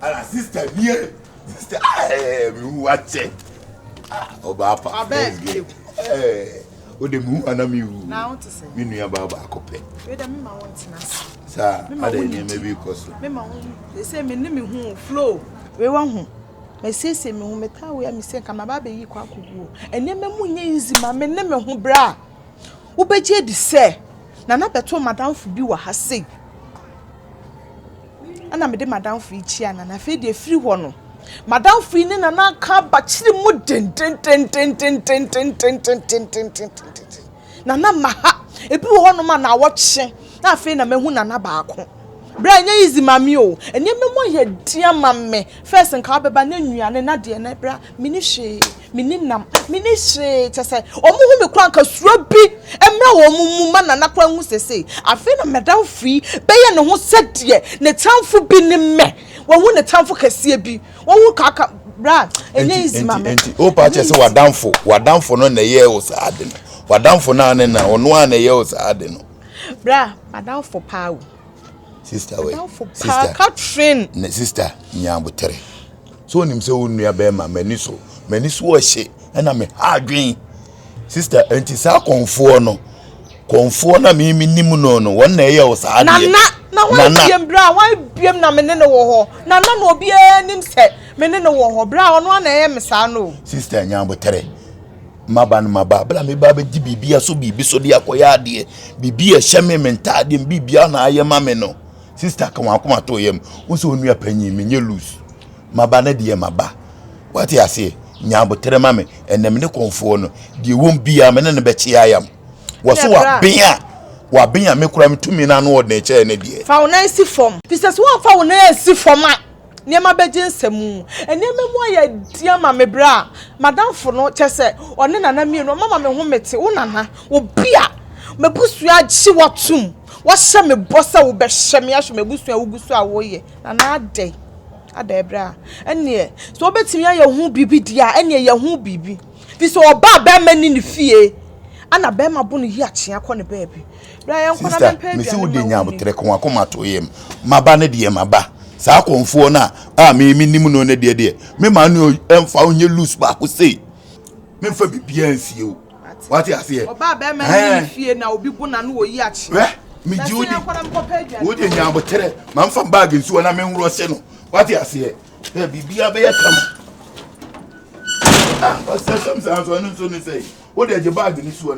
Ala sister near sister me watch it. Oba pa. O de mu ana mi wu. Na want to say. Me nua baba akope. We dem ma want na. Sa, ada ni me bi koso. Me ma hu. They say me ni me hu flow. We wan hu. Me say me hu meta we me say kama baba yi kwa akugu. Ene me mu nya nzima me ne me hu bra. Wo beje di say na na beto madam fu bi wa ha sei. Ana me de madam fu ichi ana na fe de free ho no. Madam fu ni na na ka ba chiri mu den. Na na maha ebi ho no ma na wo kye. Na fe na mehu na na ba ako. Bra nya easy mami o. Ene me mo ye dia mame. First nka beba na nuane na de na bra. Mini hwe, mini nam, mini hwe tese. Omo hu me kwan ka suro bi. Emra wo mu ma na na kwan hu sese. Afi na madam free be ye ne ho sedie. Ne tamfo bi ni me. Wo hu ne tamfo kase bi. Wo hu kaka bra enya easy mame. Enti o pa che se wadamfo no na ye o sa ade no. Wadamfo na ne na ono a na ye o sa ade no. Bra madam for power. Sister we. Sister Catherine. Ne sister nyambotere. So onim se onua be ma maniso o hye na me adwen. Sister enti sa konfo na me nim no won na ye o sa ade. Na wa biem bra wa biem na me ne no wo ho. Na obi anim se me ne no wo ho bra ono na ye me sa no. Sister nyambotere. Maba bla me ba be di bibia so bibi so de akoya ade bibia hyeme mentade bibia na aye ma me no sister kan akoma to yem wo so onua panyi me nye loose maba na de maba what you say nyambotere ma me enem ne konfo no de won bia me ne be chia ayam wo so wa bia me kura me tumi na no wo na che ne de fa wona si form sisters wo fa wona si form a niema beje nsemu eniema mu aye dia ma me bra madam fo no chese one nana mi no mama me ho mete wo nana wo bia mebusu agye watum wo hye me bossa wo be hye me ahwe mebusu a wo gusu a wo ye nana ade bra enie so obetimi aye hu bibi dia enie ye hu bibi fi so oba ba mani ne fie ana be ma bo no hi akye akọ ne baabi bra ye nkona me pɛ me si wo de nyambotere kan akoma to yem maba ne de maba sa konfo na me nim no ne de me ma no emfa onye loose ba ko sei me fa bibia nsie o what you say oba ba ma ni fie na obi bu na no oyi achi me ji wo de nyambotere ma mfa bag nsuo na me nwuro se no what you say bibia be yakam what's some sounds on so ni say wo de bag ni suo